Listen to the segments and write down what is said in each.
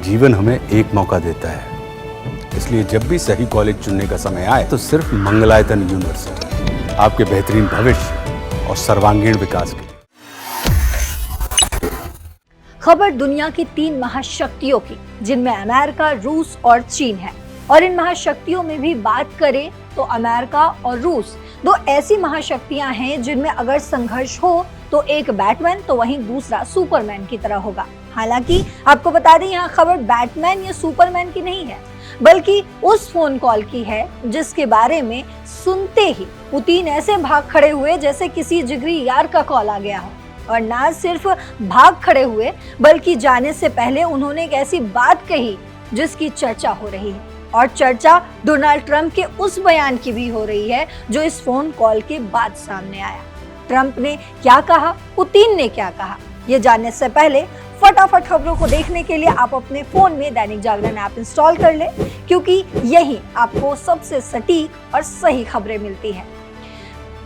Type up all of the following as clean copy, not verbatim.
जीवन हमें एक मौका देता है, इसलिए जब भी सही कॉलेज चुनने का समय आए तो सिर्फ मंगलायतन यूनिवर्सिटी आपके बेहतरीन भविष्य और सर्वांगीण विकास के लिए। खबर दुनिया की 3 महाशक्तियों की, जिनमें अमेरिका, रूस और चीन है। और इन महाशक्तियों में भी बात करें तो अमेरिका और रूस दो ऐसी महाशक्तियां हैं जिनमें अगर संघर्ष हो तो एक बैटमैन तो वहीं दूसरा सुपरमैन की तरह होगा। हालांकि आपको बता दें, यहाँ खबर बैटमैन या सुपरमैन की नहीं है, बल्कि उस फोन कॉल की है जिसके बारे में सुनते ही पुतिन ऐसे भाग खड़े हुए जैसे किसी जिगरी यार का कॉल आ गया हो। और ना सिर्फ भाग खड़े हुए, बल्कि जाने से पहले उन्होंने एक ऐसी बात कही जिसकी चर्चा हो रही है। और चर्चा डोनाल्ड ट्रंप के उस बयान की भी हो रही है जो इस फोन कॉल के बाद सामने आया। ट्रंप ने क्या कहा, पुतिन ने क्या कहा, ये जानने से पहले फटाफट खबरों को देखने के लिए आप अपने फोन में दैनिक जागरण ऐप इंस्टॉल कर लें, क्योंकि यही आपको सबसे सटीक और सही खबरें मिलती हैं।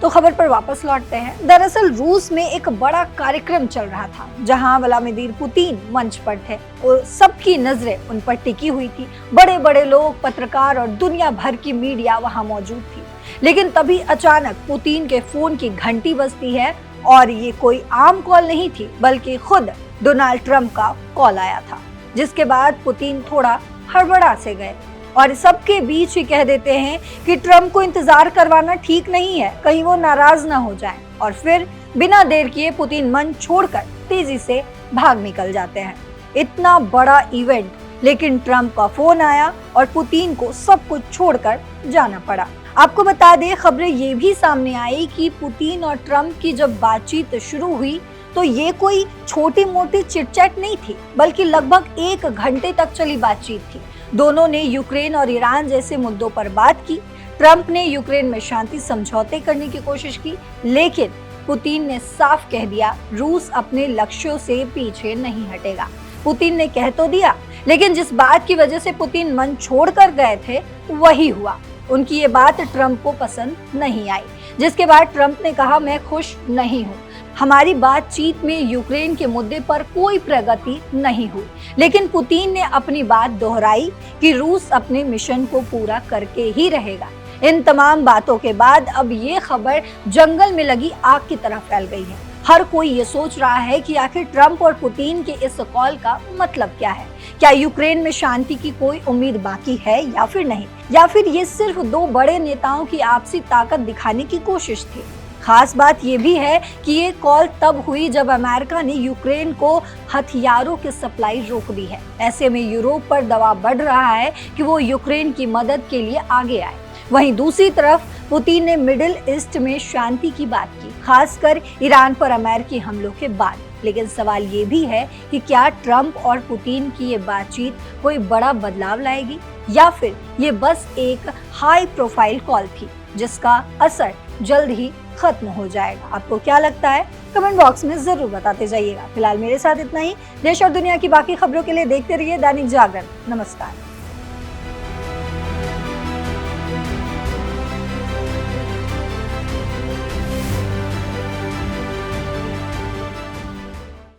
तो खबर पर वापस लौटते हैं। दरअसल रूस में एक बड़ा कार्यक्रम चल रहा था जहां व्लादिमीर पुतिन मंच पर थे और सबकी नजरें उन पर टिकी हुई थी। बड़े बड़े लोग, पत्रकार और दुनिया भर की मीडिया वहां मौजूद थी। लेकिन तभी अचानक पुतिन के फोन की घंटी बजती है और ये कोई आम कॉल नहीं थी, बल्कि खुद डोनाल्ड ट्रंप का कॉल आया था। जिसके बाद पुतिन थोड़ा हड़बड़ा से गए और सबके बीच ही कह देते हैं कि ट्रंप को इंतजार करवाना ठीक नहीं है, कहीं वो नाराज ना हो जाएं। और फिर बिना देर किए पुतिन मंच छोड़कर तेजी से भाग निकल जाते हैं। इतना बड़ा इवेंट, लेकिन ट्रंप का फोन आया और पुतिन को सब कुछ छोड़कर जाना पड़ा। आपको बता दें, खबरें ये भी सामने आई कि पुतिन और ट्रंप की जब बातचीत शुरू हुई तो ये कोई छोटी मोटी चिटचैट नहीं थी, बल्कि लगभग 1 घंटे तक चली बातचीत थी। दोनों ने यूक्रेन और ईरान जैसे मुद्दों पर बात की। ट्रंप ने यूक्रेन में शांति समझौते करने की कोशिश की, लेकिन पुतिन ने साफ कह दिया, रूस अपने लक्ष्यों से पीछे नहीं हटेगा। पुतिन ने कह तो दिया, लेकिन जिस बात की वजह से पुतिन मंच छोड़कर गए थे वही हुआ। उनकी ये बात ट्रंप को पसंद नहीं आई, जिसके बाद ट्रंप ने कहा, मैं खुश नहीं हूँ, हमारी बातचीत में यूक्रेन के मुद्दे पर कोई प्रगति नहीं हुई। लेकिन पुतिन ने अपनी बात दोहराई कि रूस अपने मिशन को पूरा करके ही रहेगा। इन तमाम बातों के बाद अब ये खबर जंगल में लगी आग की तरह फैल गई है। हर कोई ये सोच रहा है कि आखिर ट्रंप और पुतिन के इस कॉल का मतलब क्या है। क्या यूक्रेन में शांति की कोई उम्मीद बाकी है या फिर नहीं, या फिर ये सिर्फ 2 बड़े नेताओं की आपसी ताकत दिखाने की कोशिश थी। खास बात ये भी है कि ये कॉल तब हुई जब अमेरिका ने यूक्रेन को हथियारों की सप्लाई रोक दी है। ऐसे में यूरोप पर दबाव बढ़ रहा है कि वो यूक्रेन की मदद के लिए आगे आए। वहीं दूसरी तरफ पुतिन ने मिडिल ईस्ट में शांति की बात की, खासकर ईरान पर अमेरिकी हमलों के बाद। लेकिन सवाल ये भी है कि क्या ट्रंप और पुतिन की ये बातचीत कोई बड़ा बदलाव लाएगी, या फिर ये बस एक हाई प्रोफाइल कॉल थी जिसका असर जल्द ही खत्म हो जाएगा। आपको क्या लगता है, कमेंट बॉक्स में जरूर बताते जाइएगा। फिलहाल मेरे साथ इतना ही। देश और दुनिया की बाकी खबरों के लिए देखते रहिए दैनिक जागरण। नमस्कार।